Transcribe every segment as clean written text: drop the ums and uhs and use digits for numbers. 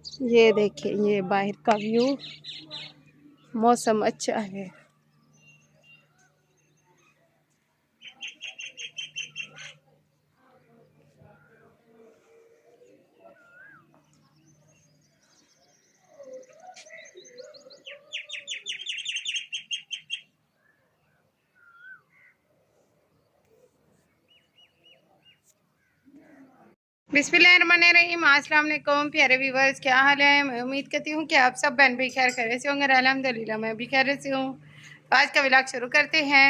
ये देखिए, ये बाहर का व्यू, मौसम अच्छा है। बिस्मिल्लाहिर्रहमानिर्रहीम। अस्सलाम वालेकुम प्यारे व्यूवर्स, क्या हाल है? मैं उम्मीद करती हूँ कि आप सब बहन भाई खैर खैरियत से होंगे। अल्हम्दुलिल्लाह मैं भी खैरियत से हूँ। तो आज का व्लॉग शुरू करते हैं।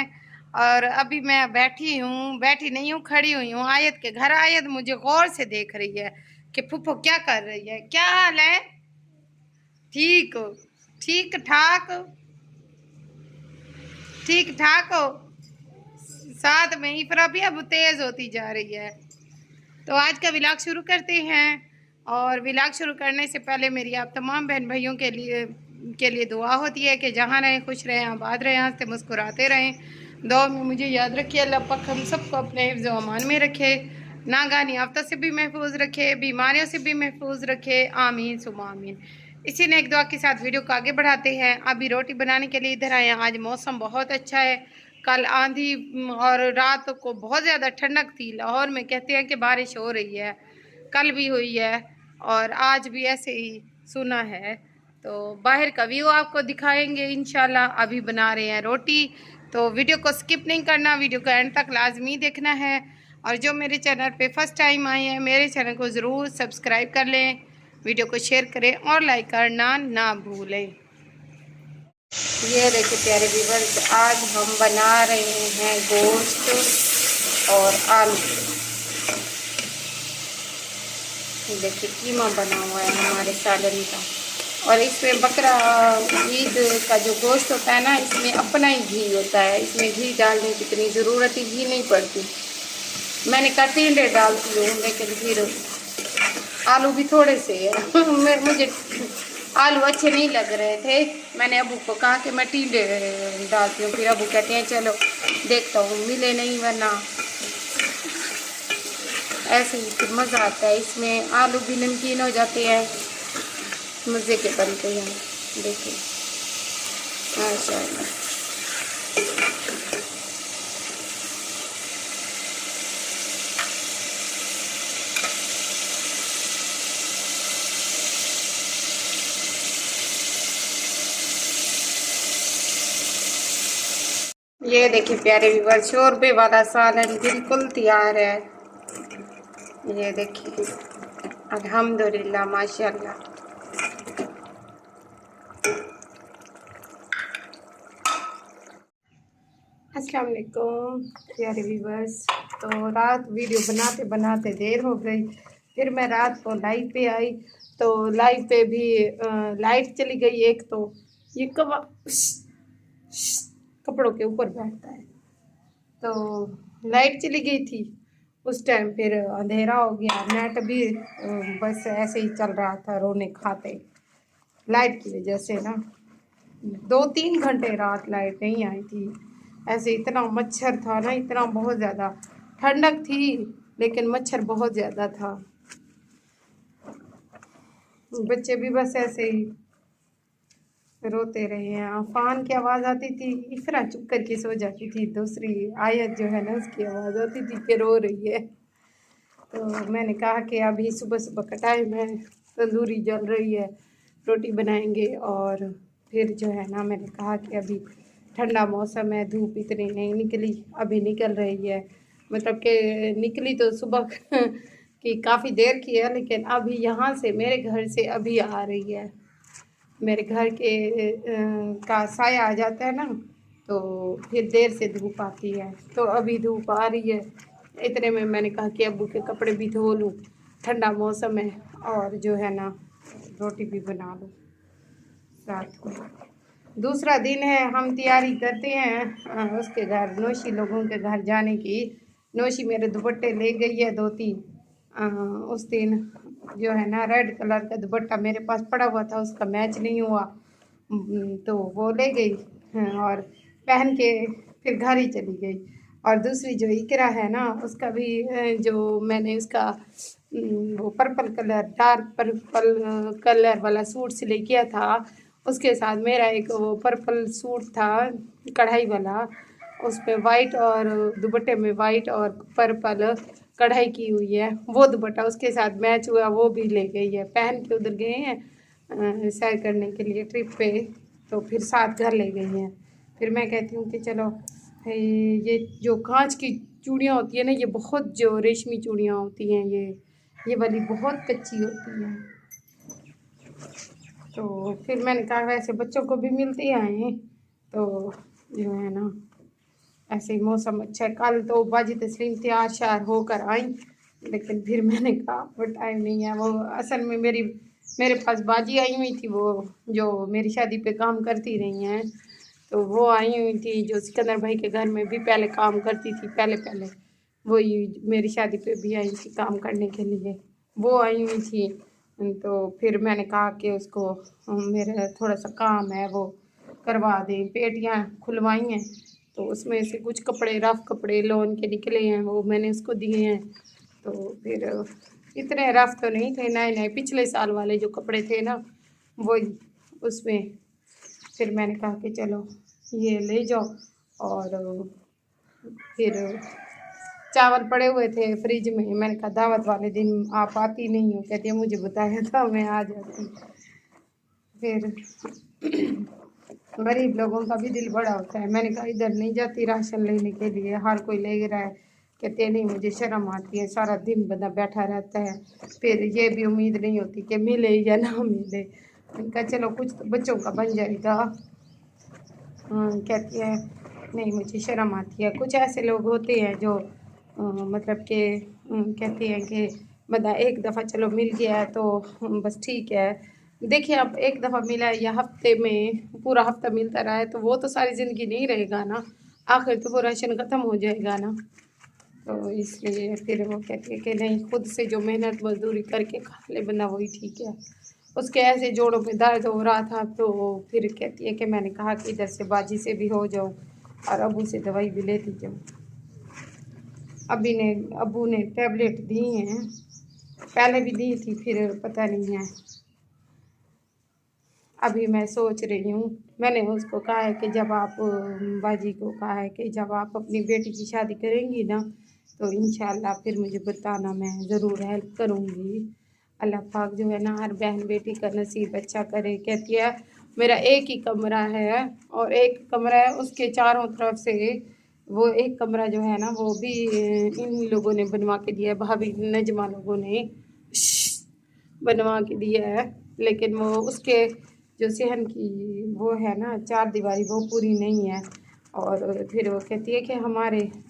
और अभी मैं बैठी नहीं हूँ, खड़ी हुई हूँ आयत के घर। आयत मुझे गौर से देख रही है कि फुफ्फो क्या कर रही है। क्या हाल है? ठीक हो? ठीक ठाक? ठीक ठाक हो? साथ में इफरा भी अब तेज होती जा रही है। तो आज का व्लॉग शुरू करते हैं। और व्लॉग शुरू करने से पहले मेरी आप तमाम बहन भाइयों के लिए दुआ होती है कि जहाँ रहें खुश रहें, आबाद रहें, हंसते मुस्कुराते रहें। दुआ में मुझे याद रखिए। अल्लाह पाक हम सबको अपने हिफ्ज़ व अमान में रखे, नागानी आफतों से भी महफूज रखे, बीमारियों से भी महफूज रखे। आमीन सुमा आमीन। इसी ने एक दुआ के साथ वीडियो को आगे बढ़ाते हैं। अभी रोटी बनाने के लिए इधर आए हैं। आज मौसम बहुत अच्छा है। कल आंधी और रात को बहुत ज़्यादा ठंडक थी। लाहौर में कहते हैं कि बारिश हो रही है, कल भी हुई है और आज भी ऐसे ही सुना है। तो बाहर का व्यू आपको दिखाएंगे इंशाल्लाह। अभी बना रहे हैं रोटी, तो वीडियो को स्किप नहीं करना, वीडियो को एंड तक लाजमी देखना है। और जो मेरे चैनल पे फर्स्ट टाइम आए हैं, मेरे चैनल को ज़रूर सब्सक्राइब कर लें, वीडियो को शेयर करें और लाइक करना ना भूलें। ये देखिए प्यारे व्यूअर्स, आज हम बना रहे हैं गोश्त और आलू। देखिए कीमा बना हुआ है हमारे सालन का। और इसमें बकरा ईद का जो गोश्त होता है ना, इसमें अपना ही घी होता है। इसमें घी डालने की इतनी ज़रूरत ही घी नहीं पड़ती। मैंने कटीले डालती हूँ, लेकिन फिर आलू भी थोड़े से है मुझे आलू अच्छे नहीं लग रहे थे। मैंने अबू को कहा कि मैं टीले डालती हूँ, फिर अबू कहते हैं चलो देखता हूँ, मिले नहीं वरना ऐसे ही फिर मज़ा आता है। इसमें आलू भी नमकीन हो जाते हैं, मज़े के बनते हैं। देखिए माशाल्लाह। ये देखिए प्यारे व्यूअर, शोरबे वाला सालन बिल्कुल तैयार है। ये देखिए अल्हम्दुलिल्लाह माशाल्लाह। अस्सलाम वालेकुम प्यारे व्यूअर्स। तो रात वीडियो बनाते बनाते देर हो गई। फिर मैं रात को लाइव पे आई, तो लाइव पे भी लाइट चली गई एक। तो ये कपड़ों के ऊपर बैठता है, तो लाइट चली गई थी उस टाइम। फिर अंधेरा हो गया, नेट भी बस ऐसे ही चल रहा था रोने खाते लाइट की वजह से ना। 2-3 घंटे रात लाइट नहीं आई थी। ऐसे इतना मच्छर था ना, इतना बहुत ज़्यादा। ठंडक थी लेकिन मच्छर बहुत ज़्यादा था। बच्चे भी बस ऐसे ही रोते रहे हैं। अफान की आवाज़ आती थी, इफरा चुप करके सो जाती थी। दूसरी आयत जो है ना, उसकी आवाज़ आती थी कि रो रही है। तो मैंने कहा कि अभी सुबह सुबह का टाइम है, तंदूरी जल रही है, रोटी बनाएंगे। और फिर जो है ना, मैंने कहा कि अभी ठंडा मौसम है, धूप इतनी नहीं निकली, अभी निकल रही है। मतलब कि निकली तो सुबह की काफ़ी देर की है, लेकिन अभी यहाँ से मेरे घर से अभी आ रही है। मेरे घर के का साया आ जाता है ना, तो फिर देर से धूप आती है। तो अभी धूप आ रही है। इतने में मैंने कहा कि अब्बू के कपड़े भी धो लूँ, ठंडा मौसम है, और जो है ना रोटी भी बना लूँ रात को। दूसरा दिन है, हम तैयारी करते हैं उसके घर, नौशी लोगों के घर जाने की। नौशी मेरे दुपट्टे ले गई है 2-3। उस दिन जो है ना, रेड कलर का दुपट्टा मेरे पास पड़ा हुआ था, उसका मैच नहीं हुआ। तो वो ले गई और पहन के फिर घर ही चली गई। और दूसरी जो इकरा है ना, उसका भी जो मैंने उसका वो purple colour, dark purple colour वाला सूट सिले किया था। उसके साथ मेरा एक वो पर्पल सूट था कढ़ाई वाला, उस पे वाइट और दुपट्टे में वाइट और पर्पल कढ़ाई की हुई है, वो दुपट्टा उसके साथ मैच हुआ, वो भी ले गई है। पहन के उधर गए हैं सैर करने के लिए ट्रिप पे, तो फिर साथ घर ले गई हैं। फिर मैं कहती हूँ कि चलो ये जो कांच की चूड़ियाँ होती है ना, ये बहुत जो रेशमी चूड़ियाँ होती हैं, ये वाली बहुत कच्ची होती हैं। तो फिर मैंने कहा वैसे बच्चों को भी मिलती हैं, तो जो है ना ऐसे ही मौसम अच्छा है। कल तो बाजी तस्लीम तैयार श्यार होकर आई, लेकिन फिर मैंने कहा वो टाइम नहीं है। वो असल में मेरे पास बाजी आई हुई थी, वो जो मेरी शादी पे काम करती रही हैं, तो वो आई हुई थी जो सिकंदर भाई के घर में भी पहले काम करती थी, पहले पहले वही मेरी शादी पे भी आई थी काम करने के लिए, वो आई हुई थी। तो फिर मैंने कहा कि उसको मेरा थोड़ा सा काम है वो करवा दें, पेटियाँ खुलवाई हैं, तो उसमें से कुछ कपड़े रफ़ कपड़े लोन के निकले हैं, वो मैंने उसको दिए हैं। तो फिर इतने रफ़ तो नहीं थे, नए नए पिछले साल वाले जो कपड़े थे ना, वही उसमें फिर मैंने कहा कि चलो ये ले जाओ। और फिर चावल पड़े हुए थे फ्रिज में, मैंने कहा दावत वाले दिन आप आती नहीं हो, कहती है मुझे बताया था मैं आ जाती। फिर गरीब लोगों का भी दिल बड़ा होता है, मैंने कहा इधर नहीं जाती राशन लेने के लिए, हर कोई ले रहा है, कहते नहीं मुझे शर्म आती है, सारा दिन बंदा बैठा रहता है, फिर ये भी उम्मीद नहीं होती कि मिले या ना मिले। उनका चलो कुछ तो बच्चों का बन जाएगा। कहती है नहीं मुझे शर्म आती है। कुछ ऐसे लोग होते हैं जो मतलब कि कहते हैं कि बंदा एक दफ़ा चलो मिल गया है तो बस ठीक है। देखिए अब एक दफ़ा मिला है या हफ्ते में पूरा हफ्ता मिलता रहा है, तो वो तो सारी ज़िंदगी नहीं रहेगा ना, आखिर तो वो राशन ख़त्म हो जाएगा ना। तो इसलिए फिर वो कहती है कि नहीं, खुद से जो मेहनत मजदूरी करके खा ले बंदा वही ठीक है। उसके ऐसे जोड़ों में दर्द हो रहा था, तो फिर कहती है कि मैंने कहा कि इधर से बाजी से भी हो जाऊँ और अबू से दवाई भी लेती जाऊँ। अबू ने टैबलेट दी हैं, पहले भी दी थी, फिर पता नहीं है। अभी मैं सोच रही हूँ, मैंने उसको कहा है कि जब आप बाजी को कहा है कि जब आप अपनी बेटी की शादी करेंगी ना, तो इंशाल्लाह फिर मुझे बताना, मैं ज़रूर हेल्प करूँगी। अल्लाह पाक जो है ना हर बहन बेटी का नसीब अच्छा करे। कहती है मेरा एक ही कमरा है और एक कमरा है उसके चारों तरफ से, वो एक कमरा जो है ना वो भी इन लोगों ने बनवा के दिया है, भाभी नजमा लोगों ने बनवा के दिया है, लेकिन वो उसके जो सहन की वो है ना चार दीवारी वो पूरी नहीं है। और फिर वो कहती है कि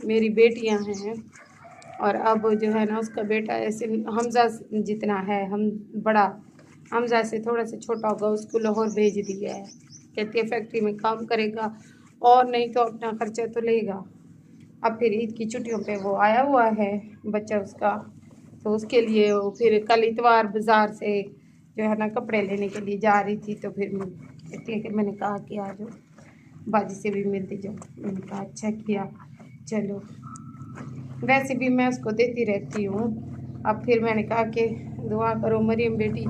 मेरी बेटियां हैं, और अब जो है ना उसका बेटा ऐसे हमज़ा जितना है, हम बड़ा हमज़ा से थोड़ा सा छोटा होगा, उसको लाहौर भेज दिया है। कहती है फैक्ट्री में काम करेगा और नहीं तो अपना खर्चा तो लेगा। अब फिर ईद की छुट्टियों पे वो आया हुआ है बच्चा उसका, तो उसके लिए वो फिर कल इतवार बाज़ार से जो है ना कपड़े लेने के लिए जा रही थी, तो फिर कहती है कि मैंने कहा कि आ जाओ बाजी से भी मिलती जाओ। मैंने कहा अच्छा किया चलो, वैसे भी मैं उसको देती रहती हूँ। अब फिर मैंने कहा कि दुआ करो मरियम बेटी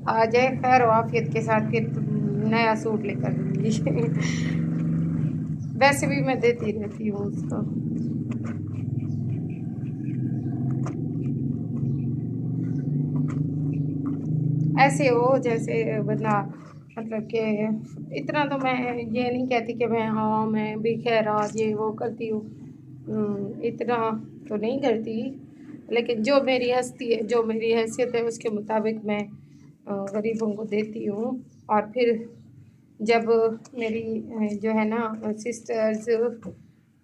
आ जाए खैर आफियत के साथ, फिर नया सूट लेकर दूँगी वैसे भी मैं देती रहती हूँ उसको। ऐसे हो जैसे बंदा मतलब कि इतना तो मैं ये नहीं कहती कि मैं भी खैरात ये वो करती हूँ, इतना तो नहीं करती, लेकिन जो मेरी हस्ती है जो मेरी हैसियत है उसके मुताबिक मैं गरीबों को देती हूँ। और फिर जब मेरी जो है ना सिस्टर्स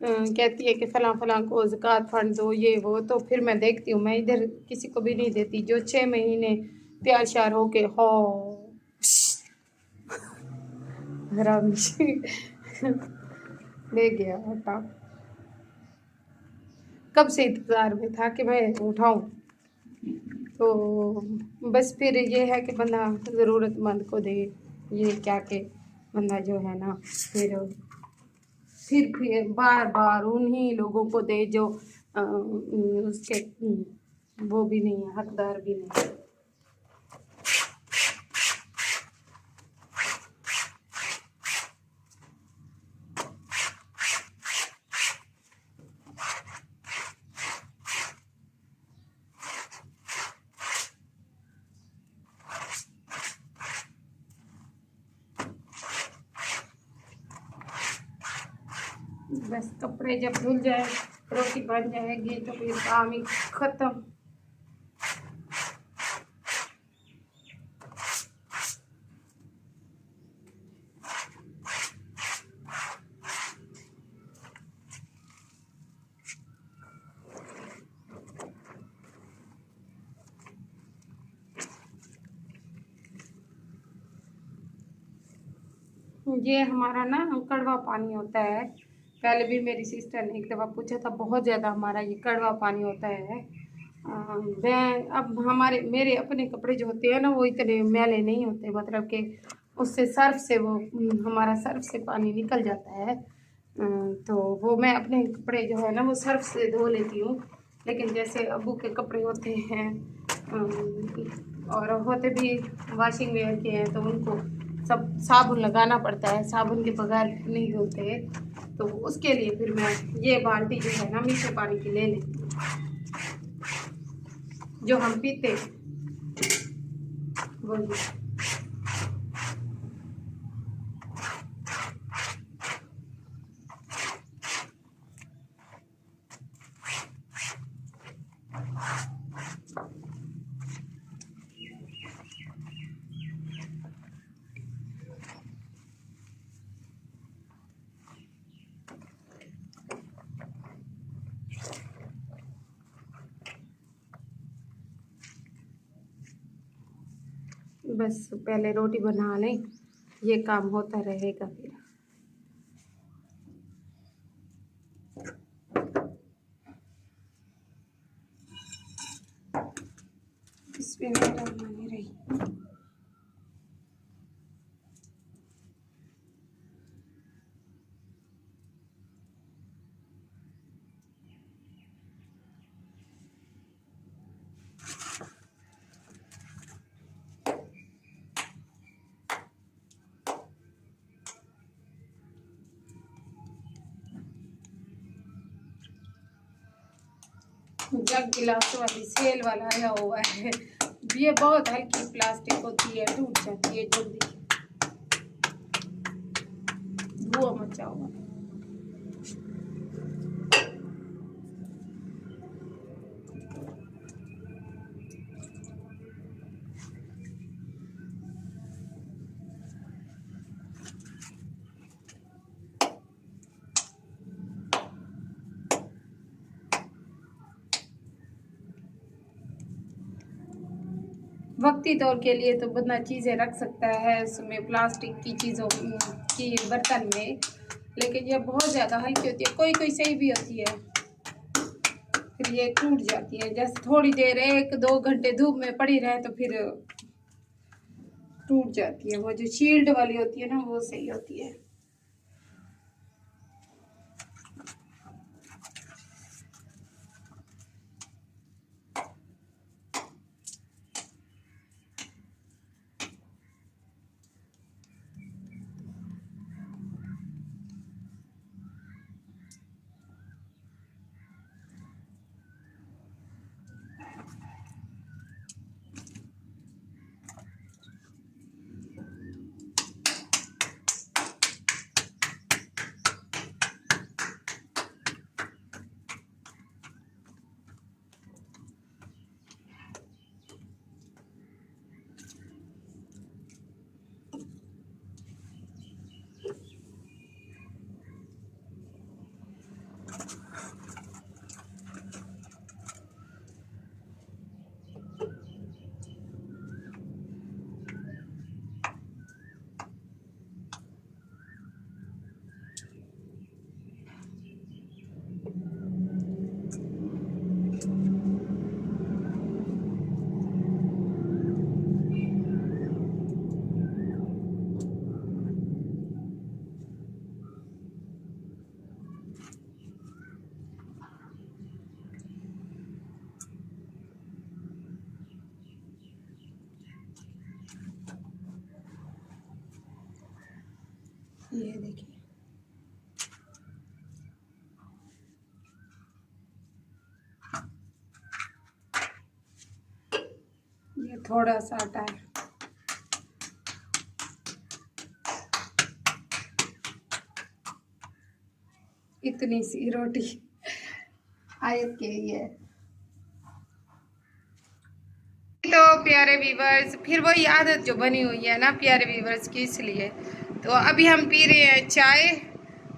कहती है कि फ़लाँ फ़लाँ को ज़कात फ़ंड दो ये वो, तो फिर मैं देखती हूँ, मैं इधर किसी को भी नहीं देती। जो 6 महीने तैयार श्यार हो के हो हरामी ले गया आटा। कब से इंतज़ार में था कि मैं उठाऊँ, तो बस फिर ये है कि बंदा ज़रूरतमंद को दे, ये क्या कि बंदा जो है ना फिर बार बार उन्हीं लोगों को दे जो उसके वो भी नहीं है, हकदार भी नहीं है। बस कपड़े जब धुल जाए, रोटी बन जाएगी तो फिर काम ही खत्म। ये हमारा ना कड़वा पानी होता है। पहले भी मेरी सिस्टर ने एक दफ़ा पूछा था, बहुत ज़्यादा हमारा ये कड़वा पानी होता है। मैं अब हमारे मेरे अपने कपड़े जो होते हैं ना, वो इतने मैले नहीं होते, मतलब कि उससे सर्फ से वो हमारा सर्फ से पानी निकल जाता है। तो वो मैं अपने कपड़े जो है ना वो सर्फ से धो लेती हूँ। लेकिन जैसे अब्बू के कपड़े होते हैं और होते भी वॉशिंग वेयर के हैं, तो उनको सब साबुन लगाना पड़ता है, साबुन के बगैर नहीं धोते। तो उसके लिए फिर मैं ये बाल्टी जो है ना मीठे पानी की ले लेती हूँ, जो हम पीते हैं वो। बस पहले रोटी बना लें, ये काम होता रहेगा फिर। इसमें मेरा बनी रही। जग गिलास वाली सेल वाला आया हुआ है। ये बहुत हल्की प्लास्टिक होती है, टूट जाती है जल्दी, धुआं मचा हुआ। वक्ती तौर के लिए तो बंदा चीज़ें रख सकता है उसमें, प्लास्टिक की चीज़ों की बर्तन में, लेकिन ये बहुत ज़्यादा हल्की होती है। कोई कोई सही भी होती है, फिर ये टूट जाती है। जैसे थोड़ी देर 1-2 घंटे धूप में पड़ी रहे तो फिर टूट जाती है। वो जो शील्ड वाली होती है ना, वो सही होती है। ये देखिए, ये थोड़ा सा आटा है। इतनी सी रोटी आयत के ही है। तो प्यारे व्यूवर्स, फिर वही आदत जो बनी हुई है ना प्यारे व्यूवर्स की, इसलिए तो अभी हम पी रहे हैं चाय।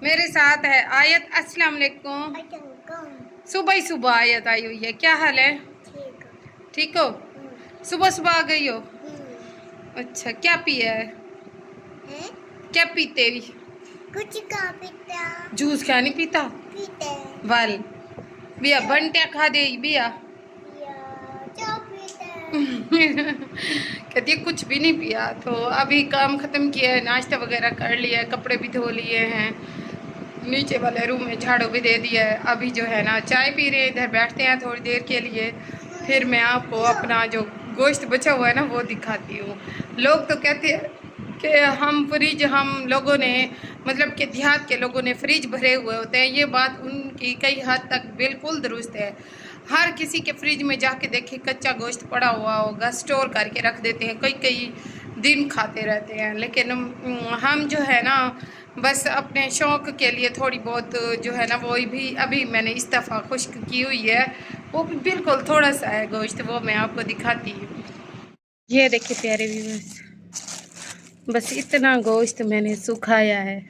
मेरे साथ है आयत। अस्सलाम वालेकुम। सुबह ही सुबह आयत आई हुई है। क्या हाल है? ठीक हो? सुबह सुबह आ गई हो? अच्छा, क्या पिया है? क्या पीते भी? कुछ का पीता। जूस क्या नहीं पीता? पीते वाल बिया बंटिया खा दे बिया। कहती है कुछ भी नहीं पिया। तो अभी काम खत्म किया है, नाश्ता वगैरह कर लिया है, कपड़े भी धो लिए हैं, नीचे वाले रूम में झाड़ू भी दे दिया है। अभी जो है ना चाय पी रहे हैं, इधर बैठते हैं थोड़ी देर के लिए, फिर मैं आपको अपना जो गोश्त बचा हुआ है ना वो दिखाती हूँ। लोग तो कहते हैं कि हम लोगों ने मतलब कि देहात के लोगों ने फ्रिज भरे हुए होते हैं। ये बात उनकी कई हद तक बिल्कुल दुरुस्त है। हर किसी के फ्रिज में जाके देखे कच्चा गोश्त पड़ा हुआ होगा, स्टोर करके रख देते हैं, कई कई दिन खाते रहते हैं। लेकिन हम जो है ना बस अपने शौक़ के लिए थोड़ी बहुत जो है ना वो भी अभी मैंने इस दफ़ा खुश्क की हुई है, वो भी बिल्कुल थोड़ा सा है गोश्त, वो मैं आपको दिखाती हूँ। ये देखिए प्यारे व्यूअर्स, बस इतना गोश्त मैंने सुखाया है।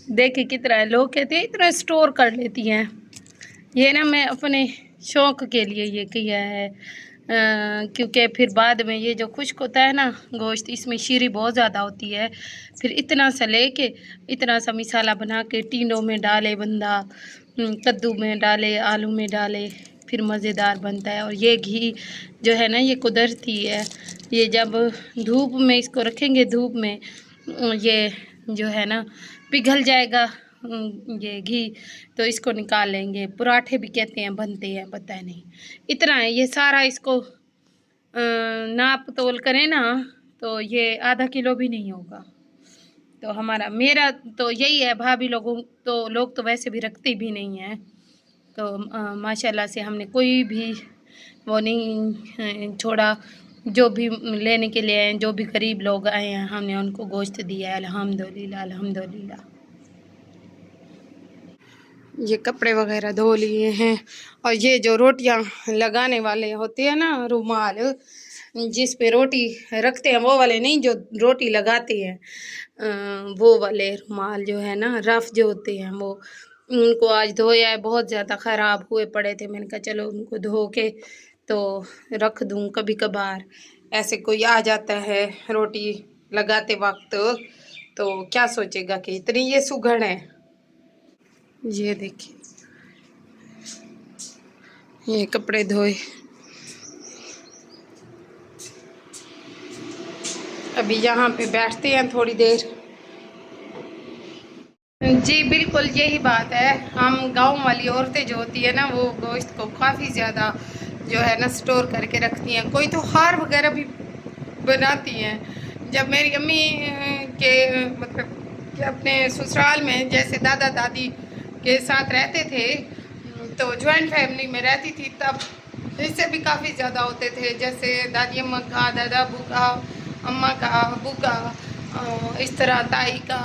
देखिए कितना है। लोग कहते हैं इतना स्टोर कर लेती हैं। ये ना मैं अपने शौक़ के लिए ये किया है, क्योंकि फिर बाद में ये जो खुश्क होता है ना गोश्त, इसमें शीरी बहुत ज़्यादा होती है। फिर इतना सा लेके इतना सा मिसाला बना के टीनों में डाले बंदा, कद्दू में डाले, आलू में डाले, फिर मज़ेदार बनता है। और ये घी जो है ना ये कुदरती है। ये जब धूप में इसको रखेंगे, धूप में ये जो है ना पिघल जाएगा ये घी, तो इसको निकाल लेंगे। पराठे भी कहते हैं बनते हैं, पता नहीं। इतना है ये सारा। इसको नाप तोल करें ना तो ये आधा किलो भी नहीं होगा। तो मेरा तो यही है। भाभी लोगों तो लोग तो वैसे भी रखते भी नहीं हैं। तो माशाल्लाह से हमने कोई भी वो नहीं छोड़ा। जो भी लेने के लिए हैं, जो भी गरीब लोग आए हैं, हमने उनको गोश्त दिया है। अल्हम्दुलिल्लाह अल्हम्दुलिल्लाह। ये कपड़े वगैरह धो लिए हैं। और ये जो रोटियां लगाने वाले होते हैं ना रुमाल, जिस पे रोटी रखते हैं, वो वाले नहीं, जो रोटी लगाते हैं वो वाले रुमाल जो है ना रफ़ जो होते हैं, वो उनको आज धोया है। बहुत ज़्यादा ख़राब हुए पड़े थे। मैंने कहा चलो उनको धो के तो रख दूँ, कभी कभार ऐसे कोई आ जाता है रोटी लगाते वक्त तो क्या सोचेगा कि इतनी ये सुगंध है। ये देखिए, ये कपड़े धोए। अभी यहाँ पे बैठते हैं थोड़ी देर। जी बिल्कुल यही बात है। हम गांव वाली औरतें जो होती है ना वो गोश्त को काफ़ी ज़्यादा जो है ना स्टोर करके रखती हैं। कोई तो हार वगैरह भी बनाती हैं। जब मेरी अम्मी के मतलब कि अपने ससुराल में जैसे दादा दादी के साथ रहते थे, तो जॉइंट फैमिली में रहती थी, तब इससे भी काफ़ी ज़्यादा होते थे। जैसे दादी अम्मा का, दादा अबू का, अम्मा का, अबू का, इस तरह ताई का,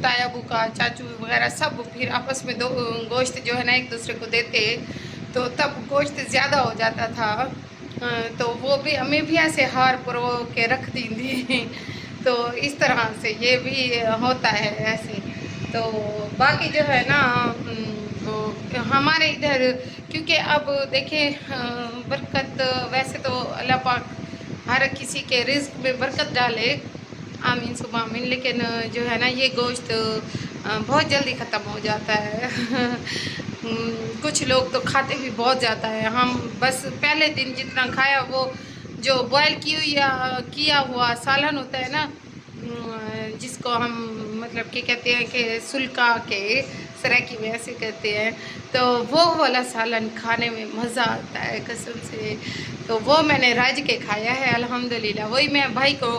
ताया अबू का, चाचू वगैरह सब फिर आपस में दो गोश्त जो है ना एक दूसरे को देते, तो तब गोश्त ज़्यादा हो जाता था। तो वो भी हमें भी ऐसे हार परो के रख दी थी। तो इस तरह से ये भी होता है ऐसे। तो बाकी जो है ना वो हमारे इधर, क्योंकि अब देखें बरकत, वैसे तो अल्लाह पाक हर किसी के रिज़्क़ में बरकत डाले, आमीन सुबह आमीन, लेकिन जो है ना ये गोश्त बहुत जल्दी ख़त्म हो जाता है। कुछ लोग तो खाते भी बहुत ज़्यादा है। हम बस पहले दिन जितना खाया, वो जो बॉयल किया हुआ सालन होता है ना, जिसको हम मतलब कि कहते हैं कि सुलका के सराकी में ऐसे कहते हैं, तो वो वाला सालन खाने में मज़ा आता है कसम से। तो वो मैंने रज के खाया है अल्हम्दुलिल्लाह। वही मैं भाई को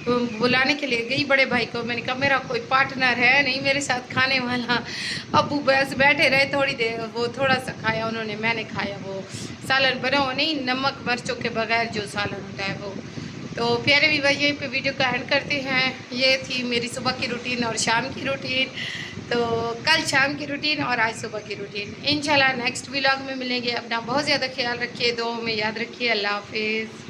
बुलाने के लिए गई बड़े भाई को। मैंने कहा मेरा कोई पार्टनर है नहीं मेरे साथ खाने वाला। अबू बस बैठे रहे थोड़ी देर, वो थोड़ा सा खाया उन्होंने, मैंने खाया वो सालन बना हो नहीं, नमक मिर्चों के बगैर जो सालन होता है वो। तो प्यारे भी भाई यहीं पे वीडियो का एंड करते हैं। ये थी मेरी सुबह की रूटीन और शाम की रूटीन। तो कल शाम की रूटीन और आज सुबह की रूटीन। इंशाल्लाह नेक्स्ट व्लॉग में मिलेंगे। अपना बहुत ज़्यादा ख्याल रखिए, दुआओं में याद रखिए। अल्लाह हाफिज़।